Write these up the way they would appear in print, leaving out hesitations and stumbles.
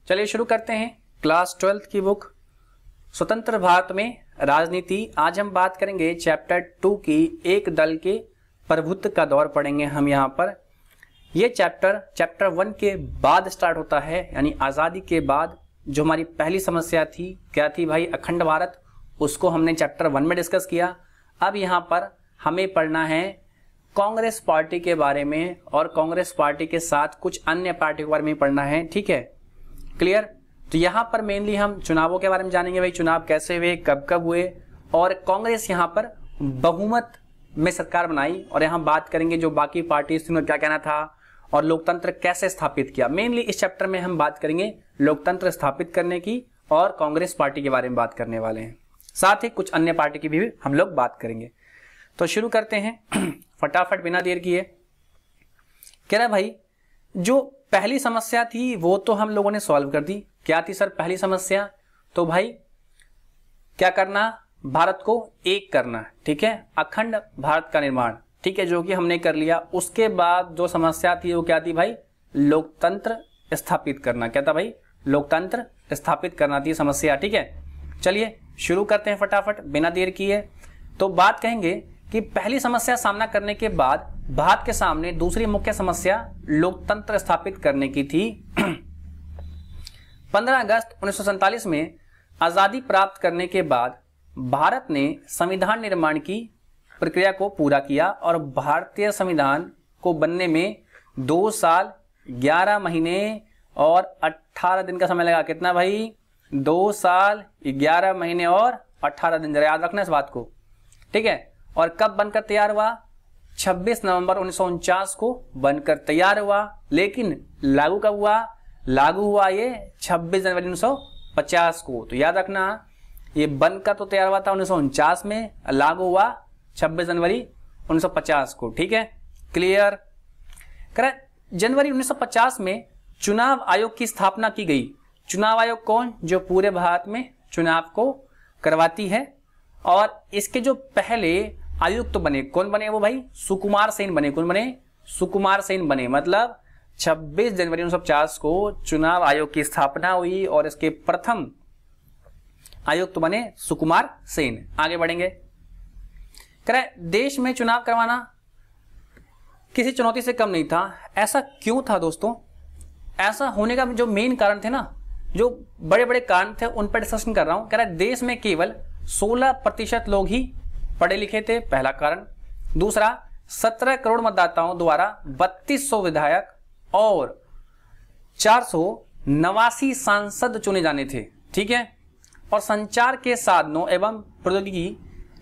चलिए शुरू करते हैं क्लास 12th की बुक स्वतंत्र भारत में राजनीति। आज हम बात करेंगे चैप्टर 2 की एक दल के प्रभुत्व का दौर पढ़ेंगे हम यहाँ पर। ये चैप्टर 1 के बाद स्टार्ट होता है, यानी आज़ादी के बाद जो हमारी पहली समस्या थी, क्या थी भाई, अखंड भारत, उसको हमने चैप्टर 1 में डिस्कस किया। अब यहाँ पर हमें पढ़ना है कांग्रेस पार्टी के बारे में और कांग्रेस पार्टी के साथ कुछ अन्य पार्टी के बारे में पढ़ना है, ठीक है, क्लियर। तो यहाँ पर मेनली हम चुनावों के बारे में जानेंगे, भाई चुनाव कैसे हुए, कब कब हुए, और कांग्रेस यहाँ पर बहुमत में सरकार बनाई, और यहाँ बात करेंगे जो बाकी पार्टी थी उनका क्या कहना था और लोकतंत्र कैसे स्थापित किया। मेनली इस चैप्टर में हम बात करेंगे लोकतंत्र स्थापित करने की और कांग्रेस पार्टी के बारे में बात करने वाले हैं, साथ ही कुछ अन्य पार्टी की भी हम लोग बात करेंगे। तो शुरू करते हैं फटाफट बिना देर किए। कह रहा भाई जो पहली समस्या थी वो तो हम लोगों ने सॉल्व कर दी। क्या थी सर पहली समस्या? तो भाई क्या करना, भारत को एक करना, ठीक है, अखंड भारत का निर्माण, ठीक है, जो कि हमने कर लिया। उसके बाद जो समस्या थी वो क्या थी भाई, लोकतंत्र स्थापित करना। क्या था भाई, लोकतंत्र स्थापित करना थी समस्या, ठीक है। चलिए शुरू करते हैं फटाफट बिना देर किए। तो बात कहेंगे कि पहली समस्या सामना करने के बाद भारत के सामने दूसरी मुख्य समस्या लोकतंत्र स्थापित करने की थी। 15 अगस्त 1947 में आजादी प्राप्त करने के बाद भारत ने संविधान निर्माण की प्रक्रिया को पूरा किया और भारतीय संविधान को बनने में 2 साल 11 महीने और 18 दिन का समय लगा। कितना भाई, 2 साल 11 महीने और 18 दिन, जरा याद रखना इस बात को, ठीक है। और कब बनकर तैयार हुआ, 26 नवंबर 1949 को बनकर तैयार हुआ। लेकिन लागू कब हुआ, लागू हुआ ये 26 जनवरी 1950 को। तो याद रखना ये बनकर तो तैयार हुआ था 1949 में, लागू हुआ 26 जनवरी 1950 को, ठीक है, क्लियर। जनवरी 1950 में चुनाव आयोग की स्थापना की गई। चुनाव आयोग कौन, जो पूरे भारत में चुनाव को करवाती है। और इसके जो पहले आयुक्त बने, कौन बने वो भाई, सुकुमार सेन बने। कौन बने, सुकुमार सेन बने। मतलब 26 जनवरी 1950 को चुनाव आयोग की स्थापना हुई और इसके प्रथम आयुक्त बने सुकुमार सेन। आगे बढ़ेंगे। देश में चुनाव करवाना किसी चुनौती से कम नहीं था। ऐसा क्यों था दोस्तों? ऐसा होने का जो मेन कारण थे ना, जो बड़े बड़े कारण थे उन पर डिस्कशन कर रहा हूं। कह रहा है देश में केवल 16% लोग ही पढ़े लिखे थे, पहला कारण। दूसरा, 17 करोड़ मतदाताओं द्वारा 3200 विधायक और 489 सांसद चुने जाने थे, ठीक है। और संचार के साधनों एवं प्रौद्योगिकी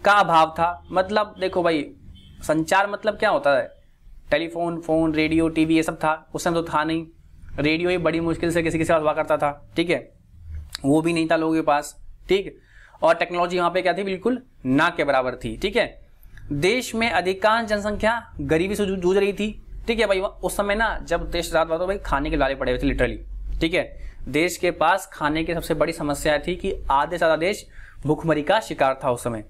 का अभाव था। मतलब देखो भाई, संचार मतलब क्या होता है, टेलीफोन, फोन, रेडियो, टीवी, ये सब था। उस समय तो था नहीं। रेडियो ही बड़ी मुश्किल से किसी के साथ हुआ करता था, ठीक है, वो भी नहीं था लोगों के पास, ठीक। और टेक्नोलॉजी वहां पे क्या थी, बिल्कुल ना के बराबर थी, ठीक है। देश में अधिकांश जनसंख्या गरीबी से जूझ रही थी, ठीक है भाई। उस समय ना जब देश आजाद हुआ तो भाई खाने के लाले पड़े हुए थे लिटरली, ठीक है। देश के पास खाने की सबसे बड़ी समस्या थी कि आधे से ज्यादा देश भूखमरी का शिकार था उस समय।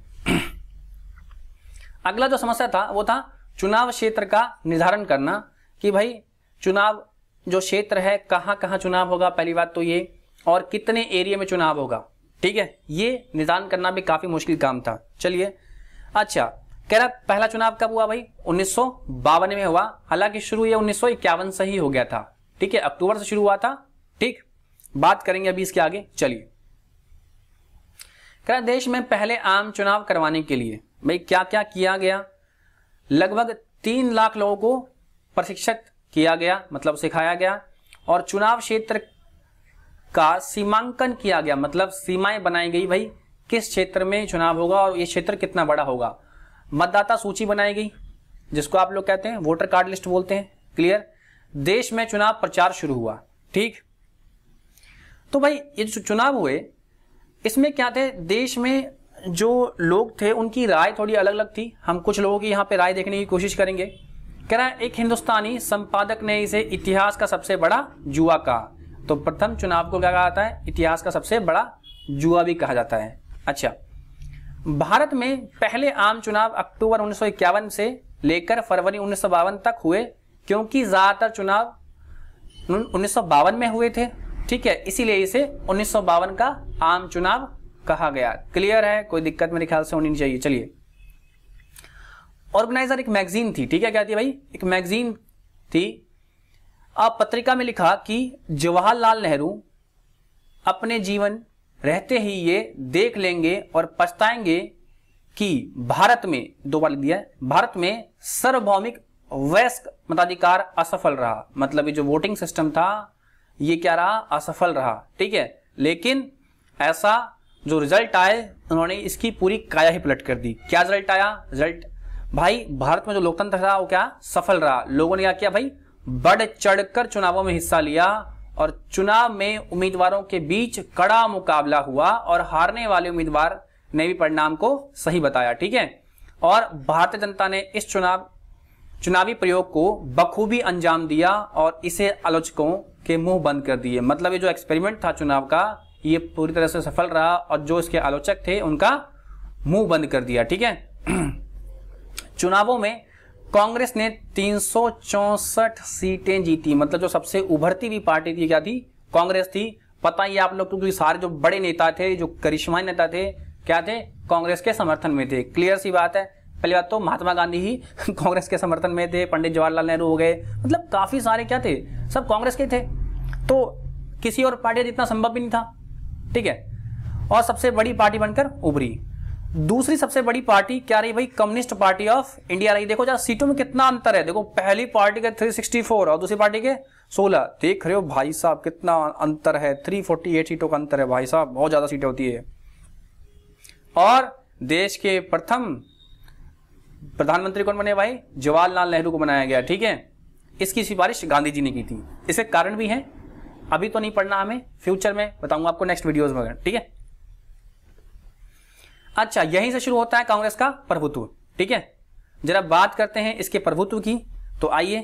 अगला जो समस्या था वो था चुनाव क्षेत्र का निर्धारण करना, कि भाई चुनाव जो क्षेत्र है कहां कहां चुनाव होगा, पहली बात तो ये, और कितने एरिया में चुनाव होगा, ठीक है। ये निर्धारण करना भी काफी मुश्किल काम था। चलिए, अच्छा, कह रहा पहला चुनाव कब हुआ भाई, 1952 में हुआ। हालांकि शुरू ये 1951 से ही हो गया था, ठीक है, अक्टूबर से शुरू हुआ था, ठीक। बात करेंगे अभी इसके आगे। चलिए, कह रहा देश में पहले आम चुनाव करवाने के लिए भाई क्या क्या किया गया। लगभग 3 लाख लोगों को प्रशिक्षित किया गया, मतलब सिखाया गया। और चुनाव क्षेत्र का सीमांकन किया गया, मतलब सीमाएं बनाई गई, भाई किस क्षेत्र में चुनाव होगा और ये क्षेत्र कितना बड़ा होगा। मतदाता सूची बनाई गई, जिसको आप लोग कहते हैं वोटर कार्ड लिस्ट बोलते हैं, क्लियर। देश में चुनाव प्रचार शुरू हुआ, ठीक। तो भाई ये जो चुनाव हुए इसमें क्या थे, देश में जो लोग थे उनकी राय थोड़ी अलग अलग थी। हम कुछ लोगों की यहाँ पे राय देखने की कोशिश करेंगे। कह रहा है एक हिंदुस्तानी संपादक ने इसे इतिहास का सबसे बड़ा जुआ कहा। तो प्रथम चुनाव को क्या कहा जाता है, इतिहास का सबसे बड़ा जुआ भी कहा जाता है। अच्छा, भारत में पहले आम चुनाव अक्टूबर 1951 से लेकर फरवरी 1952 तक हुए, क्योंकि ज्यादातर चुनाव 1952 में हुए थे, ठीक है, इसीलिए इसे 1952 का आम चुनाव कहा गया। क्लियर है, कोई दिक्कत मेरे ख्याल से होनी नहीं चाहिए। चलिए, ऑर्गेनाइजर एक मैगजीन थी, ठीक है, क्या थी भाई, एक मैगजीन थी। अब पत्रिका में लिखा कि जवाहरलाल नेहरू अपने जीवन रहते ही ये देख लेंगे और पछताएंगे कि भारत में, दो बार लिख दिया है, भारत में सार्वभौमिक वयस्क मताधिकार असफल रहा। मतलब ये जो वोटिंग सिस्टम था ये क्या रहा, असफल रहा, ठीक है। लेकिन ऐसा जो रिजल्ट आए, उन्होंने इसकी पूरी काया ही पलट कर दी। क्या रिजल्ट आया, रिजल्ट भाई भारत में जो लोकतंत्र था वो क्या, सफल रहा। लोगों ने क्या किया भाई, बढ़ चढ़कर चुनावों में हिस्सा लिया और चुनाव में उम्मीदवारों के बीच कड़ा मुकाबला हुआ और हारने वाले उम्मीदवार ने भी परिणाम को सही बताया, ठीक है। और भारतीय जनता ने इस चुनावी प्रयोग को बखूबी अंजाम दिया और इसे आलोचकों के मुंह बंद कर दिए। मतलब ये जो एक्सपेरिमेंट था चुनाव का, ये पूरी तरह से सफल रहा और जो इसके आलोचक थे उनका मुंह बंद कर दिया, ठीक है। चुनावों में कांग्रेस ने 364 सीटें जीती। मतलब जो सबसे उभरती हुई पार्टी थी क्या थी, कांग्रेस थी। पता ही आप लोग को, क्योंकि सारे जो बड़े नेता थे, जो करिश्माई नेता थे, क्या थे, कांग्रेस के समर्थन में थे। क्लियर सी बात है। पहली बात तो महात्मा गांधी ही कांग्रेस के समर्थन में थे, पंडित जवाहरलाल नेहरू हो गए, मतलब काफी सारे क्या थे, सब कांग्रेस के थे। तो किसी और पार्टी जितना संभव भी नहीं था, ठीक है। और सबसे बड़ी पार्टी बनकर उभरी। दूसरी सबसे बड़ी पार्टी क्या रही भाई, कम्युनिस्ट पार्टी ऑफ इंडिया रही। देखो जरा सीटों में कितना अंतर है, देखो पहली पार्टी के 364 और दूसरी पार्टी के 16। देख रहे हो भाई साहब कितना अंतर है, 348 सीटों का अंतर है भाई साहब, बहुत ज्यादा सीटें होती है। और देश के प्रथम प्रधानमंत्री कौन बने भाई, जवाहरलाल नेहरू को बनाया गया, ठीक है। इसकी सिफारिश गांधी जी ने की थी। इसके कारण भी है, अभी तो नहीं पढ़ना हमें, फ्यूचर में बताऊंगा आपको नेक्स्ट वीडियोस में, ठीक है। अच्छा, यहीं से शुरू होता है कांग्रेस का प्रभुत्व, ठीक है। जरा बात करते हैं इसके प्रभुत्व की। तो आइए,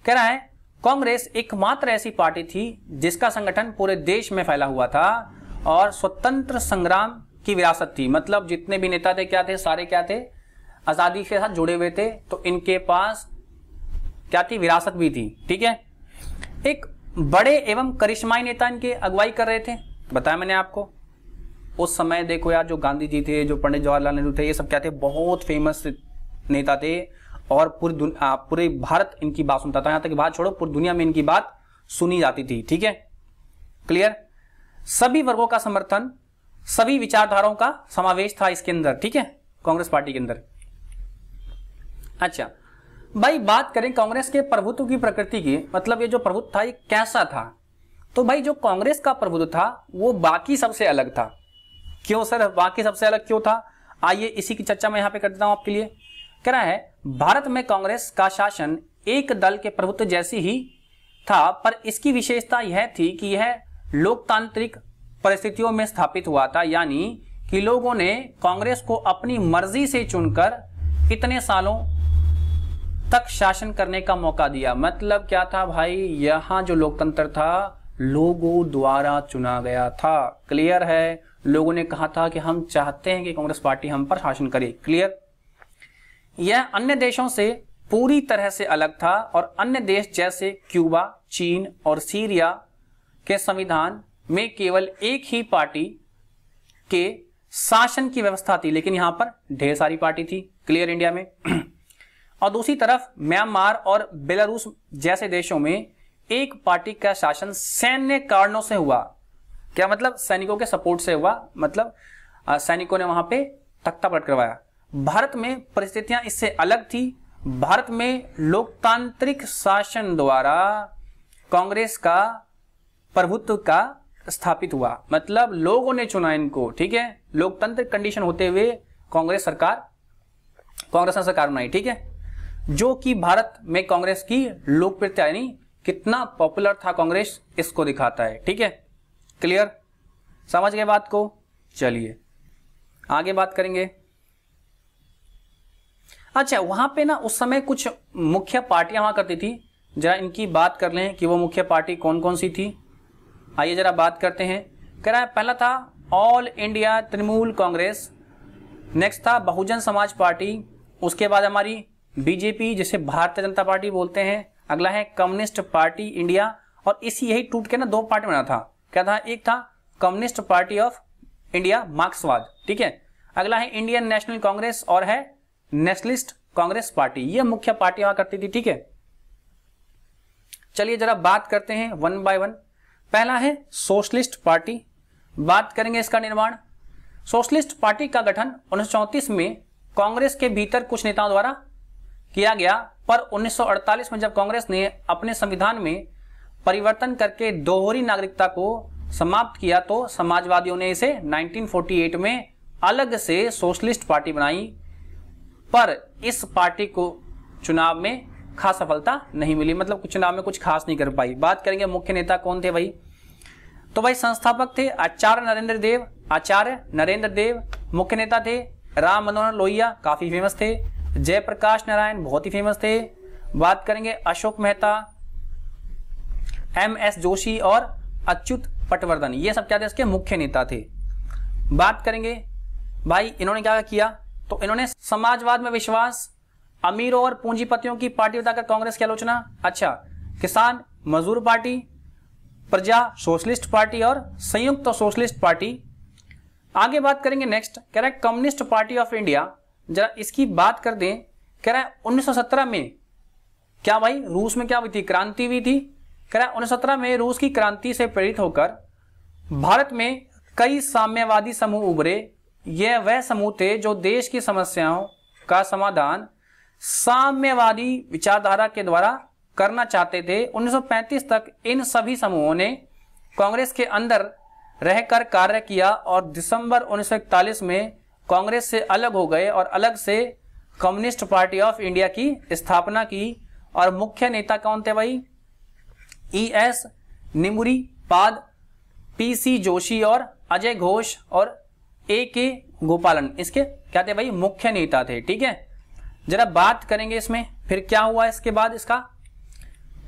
कह रहा है कांग्रेस एकमात्र ऐसी पार्टी थी जिसका संगठन पूरे देश में फैला हुआ था और स्वतंत्र संग्राम की विरासत थी। मतलब जितने भी नेता थे क्या थे, सारे क्या थे, आजादी के साथ जुड़े हुए थे। तो इनके पास क्या थी, विरासत भी थी, ठीक है। एक बड़े एवं करिश्माई नेता इनके अगुवाई कर रहे थे, बताया मैंने आपको। उस समय देखो यार, जो गांधी जी थे, जो पंडित जवाहरलाल नेहरू थे, ये सब क्या थे, बहुत फेमस नेता थे और पूरे भारत इनकी बात सुनता था। यहां तक बात छोड़ो, पूरी दुनिया में इनकी बात सुनी जाती थी, ठीक है। क्लियर, सभी वर्गों का समर्थन, सभी विचारधाराओं का समावेश था इसके अंदर, ठीक है, कांग्रेस पार्टी के अंदर। अच्छा भाई, बात करें कांग्रेस के प्रभुत्व की प्रकृति की, मतलब ये जो प्रभुत्व था ये कैसा था। तो भाई जो कांग्रेस का प्रभुत्व था वो बाकी सबसे अलग था। क्यों सर, बाकी सबसे अलग क्यों था, आइए इसी की चर्चा मैं यहां पे कर देता हूं आपके लिए। कह रहा है भारत में कांग्रेस का शासन एक दल के प्रभुत्व जैसी ही था, पर इसकी विशेषता यह थी कि यह लोकतांत्रिक परिस्थितियों में स्थापित हुआ था। यानी कि लोगों ने कांग्रेस को अपनी मर्जी से चुनकर इतने सालों तक शासन करने का मौका दिया। मतलब क्या था भाई, यहां जो लोकतंत्र था लोगों द्वारा चुना गया था। क्लियर है, लोगों ने कहा था कि हम चाहते हैं कि कांग्रेस पार्टी हम पर शासन करे। क्लियर, यह अन्य देशों से पूरी तरह से अलग था और अन्य देश जैसे क्यूबा, चीन और सीरिया के संविधान में केवल एक ही पार्टी के शासन की व्यवस्था थी, लेकिन यहां पर ढेर सारी पार्टी थी। क्लियर, इंडिया में। और दूसरी तरफ म्यांमार और बेलारूस जैसे देशों में एक पार्टी का शासन सैन्य कारणों से हुआ। क्या मतलब, सैनिकों के सपोर्ट से हुआ, मतलब सैनिकों ने वहां पे तख्ता पलट करवाया। भारत में परिस्थितियां इससे अलग थी। भारत में लोकतांत्रिक शासन द्वारा कांग्रेस का प्रभुत्व का स्थापित हुआ, मतलब लोगों ने चुना इनको, ठीक है। लोकतांत्रिक कंडीशन होते हुए कांग्रेस ने सरकार बनाई, ठीक है। जो कि भारत में कांग्रेस की लोकप्रियता, यानी कितना पॉपुलर था कांग्रेस, इसको दिखाता है, ठीक है। क्लियर, समझ गए बात को। चलिए आगे बात करेंगे। अच्छा, वहां पे ना उस समय कुछ मुख्य पार्टियां हुआ करती थी, जरा इनकी बात कर लें कि वो मुख्य पार्टी कौन कौन सी थी। आइए जरा बात करते हैं। कह रहा है पहला था all India Trinamool Congress, next था बहुजन समाज पार्टी, उसके बाद हमारी बीजेपी जिसे भारतीय जनता पार्टी बोलते हैं, अगला है कम्युनिस्ट पार्टी इंडिया, और इसी यही टूट के ना दो पार्टी बना था। क्या था, एक था कम्युनिस्ट पार्टी ऑफ इंडिया मार्क्सवाद, ठीक है। अगला है इंडियन नेशनल कांग्रेस और है नेशनलिस्ट कांग्रेस पार्टी, ये मुख्य पार्टी हुआ करती थी, ठीक है। चलिए जरा बात करते हैं वन बाय वन। पहला है सोशलिस्ट पार्टी, बात करेंगे इसका निर्माण। सोशलिस्ट पार्टी का गठन 1934 में कांग्रेस के भीतर कुछ नेताओं द्वारा किया गया, पर 1948 में जब कांग्रेस ने अपने संविधान में परिवर्तन करके दोहरी नागरिकता को समाप्त किया तो समाजवादियों ने इसे 1948 में अलग से सोशलिस्ट पार्टी बनाई, पर इस पार्टी को चुनाव में खास सफलता नहीं मिली, मतलब चुनाव में कुछ खास नहीं कर पाई। बात करेंगे मुख्य नेता कौन थे भाई, तो भाई संस्थापक थे आचार्य नरेंद्र देव, मुख्य नेता थे राम मनोहर लोहिया, काफी फेमस थे, जयप्रकाश नारायण बहुत ही फेमस थे। बात करेंगे अशोक मेहता, MS जोशी और अच्युत पटवर्धन, ये सब क्या थे, इसके मुख्य नेता थे। बात करेंगे भाई इन्होंने क्या किया, तो इन्होंने समाजवाद में विश्वास, अमीरों और पूंजीपतियों की पार्टी बताकर कांग्रेस की आलोचना। अच्छा, किसान मजदूर पार्टी, प्रजा सोशलिस्ट पार्टी और संयुक्त सोशलिस्ट पार्टी। आगे बात करेंगे नेक्स्ट, कह रहा है कम्युनिस्ट पार्टी ऑफ इंडिया, जरा इसकी बात कर दें। कह रहा है 1917 में क्या भाई रूस में क्या हुई थी, क्रांति हुई थी। कह रहा है 1917 में रूस की क्रांति से प्रेरित होकर भारत में कई साम्यवादी समूह उभरे। यह वह समूह थे जो देश की समस्याओं का समाधान साम्यवादी विचारधारा के द्वारा करना चाहते थे। 1935 तक इन सभी समूहों ने कांग्रेस के अंदर रहकर कार्य किया और दिसंबर 1941 में कांग्रेस से अलग हो गए और अलग से कम्युनिस्ट पार्टी ऑफ इंडिया की स्थापना की। और मुख्य नेता कौन थे भाई, ES निमुरी पाद, PC जोशी और अजय घोष और AK गोपालन, इसके क्या थे भाई, मुख्य नेता थे, ठीक है। जरा बात करेंगे इसमें फिर क्या हुआ इसके बाद इसका,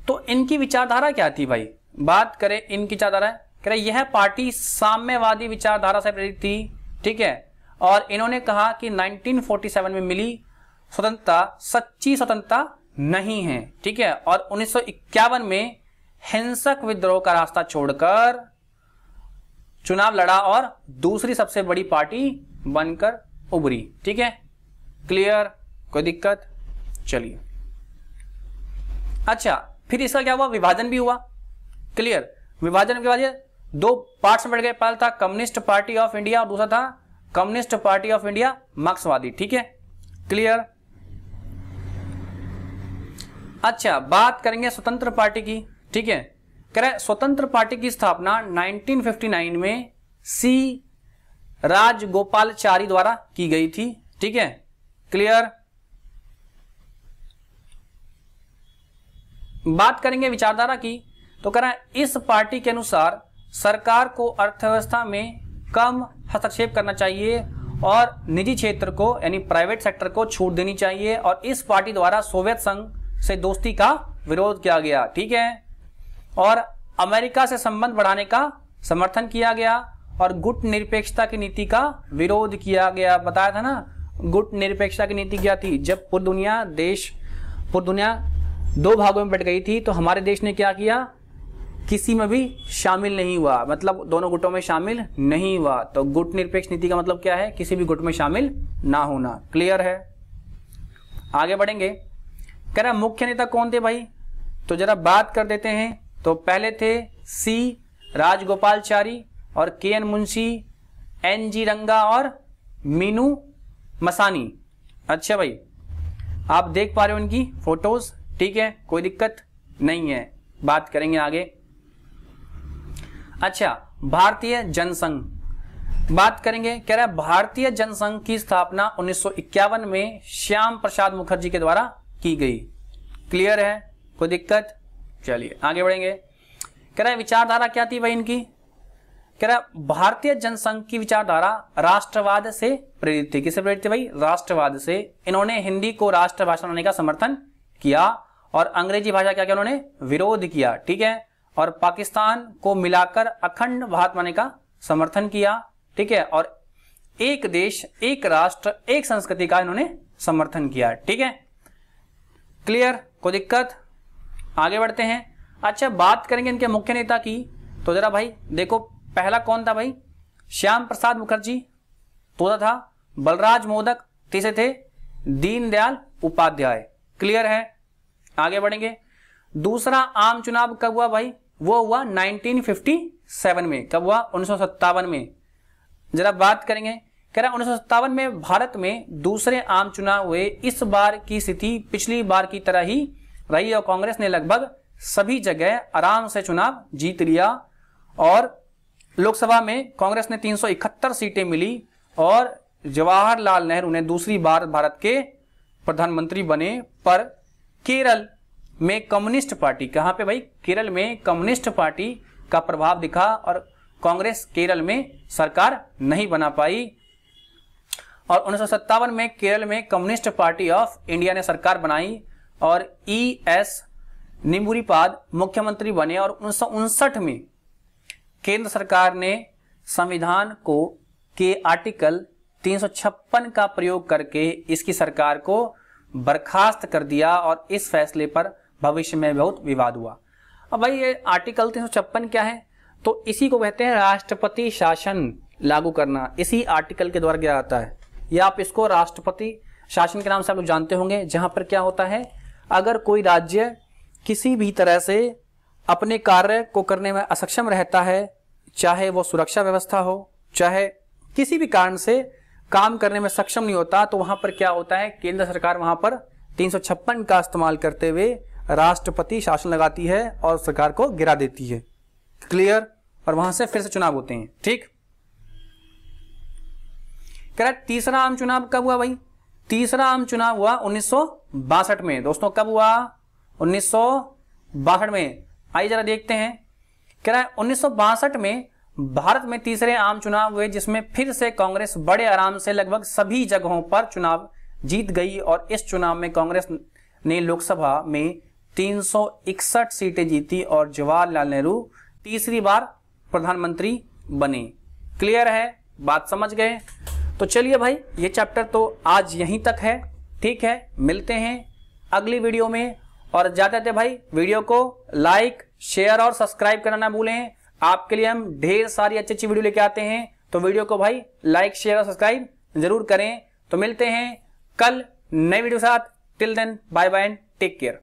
तो इनकी विचारधारा क्या थी भाई। बात करें इनकी विचारधारा, कह रहे यह पार्टी साम्यवादी विचारधारा से प्रेरित थी, ठीक है। और इन्होंने कहा कि 1947 में मिली स्वतंत्रता सच्ची स्वतंत्रता नहीं है, ठीक है। और 1951 में हिंसक विद्रोह का रास्ता छोड़कर चुनाव लड़ा और दूसरी सबसे बड़ी पार्टी बनकर उभरी, ठीक है। क्लियर, कोई दिक्कत, चलिए। अच्छा, फिर इसका क्या हुआ, विभाजन भी हुआ। क्लियर, विभाजन के बाद दो पार्ट्स में बढ़ गए, पहला था कम्युनिस्ट पार्टी ऑफ इंडिया और दूसरा था कम्युनिस्ट पार्टी ऑफ इंडिया मार्क्सवादी, ठीक है। क्लियर। अच्छा, बात करेंगे स्वतंत्र पार्टी की, ठीक है। कह रहे स्वतंत्र पार्टी की स्थापना 1959 में C राजगोपालचारी द्वारा की गई थी, ठीक है। क्लियर। बात करेंगे विचारधारा की, तो कह रहा है इस पार्टी के अनुसार सरकार को अर्थव्यवस्था में कम हस्तक्षेप करना चाहिए और निजी क्षेत्र को यानी प्राइवेट सेक्टर को छूट देनी चाहिए। और इस पार्टी द्वारा सोवियत संघ से दोस्ती का विरोध किया गया, ठीक है। और अमेरिका से संबंध बढ़ाने का समर्थन किया गया और गुट निरपेक्षता की नीति का विरोध किया गया। बताया था ना, गुट निरपेक्षता की नीति क्या थी, जब पूरी दुनिया दो भागों में बट गई थी तो हमारे देश ने क्या किया, किसी में भी शामिल नहीं हुआ, मतलब दोनों गुटों में शामिल नहीं हुआ। तो गुट निरपेक्ष नीति का मतलब क्या है, किसी भी गुट में शामिल ना होना। क्लियर है। आगे बढ़ेंगे, कह रहा मुख्य नेता कौन थे भाई, तो जरा बात कर देते हैं। तो पहले थे C राजगोपालचारी और KN मुंशी, NG रंगा और मीनू मसानी। अच्छा भाई, आप देख पा रहे हो इनकी फोटोज, ठीक है, कोई दिक्कत नहीं है। बात करेंगे आगे। अच्छा, भारतीय जनसंघ बात करेंगे। कह रहा है भारतीय जनसंघ की स्थापना 1951 में श्याम प्रसाद मुखर्जी के द्वारा की गई। क्लियर है, कोई दिक्कत, चलिए आगे बढ़ेंगे। कह रहा है विचारधारा क्या थी भाई इनकी, कह रहा है भारतीय जनसंघ की विचारधारा राष्ट्रवाद से प्रेरित थी। किससे प्रेरित थी भाई, राष्ट्रवाद से। इन्होंने हिंदी को राष्ट्रभाषा बनाने का समर्थन किया और अंग्रेजी भाषा क्या किया उन्होंने, विरोध किया, ठीक है। और पाकिस्तान को मिलाकर अखंड भारत बनाने का समर्थन किया, ठीक है। और एक देश एक राष्ट्र एक संस्कृति का इन्होंने समर्थन किया, ठीक है। क्लियर, कोई दिक्कत, आगे बढ़ते हैं। अच्छा, बात करेंगे इनके मुख्य नेता की। तो जरा भाई देखो, पहला कौन था भाई? श्याम प्रसाद मुखर्जी, दूसरा था बलराज मोदक, तीसरे थे दीनदयाल उपाध्याय। क्लियर है? आगे बढ़ेंगे। दूसरा आम चुनाव कब हुआ भाई? वो हुआ 1957 में। कब हुआ? 1957 में। जरा बात करेंगे, कह रहा 1957 में भारत में दूसरे आम चुनाव हुए। इस बार की स्थिति पिछली बार की तरह ही रही और कांग्रेस ने लगभग सभी जगह आराम से चुनाव जीत लिया और लोकसभा में कांग्रेस ने 371 सीटें मिली और जवाहरलाल नेहरू ने दूसरी बार भारत के प्रधानमंत्री बने। पर केरल में कम्युनिस्ट पार्टी, कहां पे भाई? केरल में कम्युनिस्ट पार्टी का प्रभाव दिखा और कांग्रेस केरल में सरकार नहीं बना पाई। और 1957 में केरल में कम्युनिस्ट पार्टी ऑफ इंडिया ने सरकार बनाई और ES निम्बूरीपाद मुख्यमंत्री बने। और 1959 में केंद्र सरकार ने संविधान को के आर्टिकल 356 का प्रयोग करके इसकी सरकार को बर्खास्त कर दिया और इस फैसले पर भविष्य में बहुत विवाद हुआ। अब भाई ये आर्टिकल 356 क्या है? तो इसी को कहते हैं राष्ट्रपति शासन लागू करना। इसी आर्टिकल के द्वारा किया जाता है, या आप इसको राष्ट्रपति शासन के नाम से आप लोग जानते होंगे। जहां पर क्या होता है, अगर कोई राज्य किसी भी तरह से अपने कार्य को करने में असक्षम रहता है, चाहे वो सुरक्षा व्यवस्था हो, चाहे किसी भी कारण से काम करने में सक्षम नहीं होता, तो वहां पर क्या होता है, केंद्र सरकार वहां पर 356 का इस्तेमाल करते हुए राष्ट्रपति शासन लगाती है और सरकार को गिरा देती है। क्लियर? और वहां से फिर से चुनाव होते हैं। ठीक, करेक्ट। तीसरा आम चुनाव कब हुआ भाई? तीसरा आम चुनाव हुआ 1962 में। दोस्तों कब हुआ? 1962 में। आइए जरा देखते हैं। कह रहा है 1962 में भारत में तीसरे आम चुनाव हुए, जिसमें फिर से कांग्रेस बड़े आराम से लगभग सभी जगहों पर चुनाव जीत गई और इस चुनाव में कांग्रेस ने लोकसभा में 361 सीटें जीती और जवाहरलाल नेहरू तीसरी बार प्रधानमंत्री बने। क्लियर है? बात समझ गए? तो चलिए भाई, ये चैप्टर तो आज यहीं तक है। ठीक है, मिलते हैं अगली वीडियो में। और जाते थे भाई, वीडियो को लाइक, शेयर और सब्सक्राइब करना ना भूलें। आपके लिए हम ढेर सारी अच्छी अच्छी वीडियो लेके आते हैं, तो वीडियो को भाई लाइक, शेयर और सब्सक्राइब जरूर करें। तो मिलते हैं कल नई वीडियो के साथ। Till then, bye bye and take care.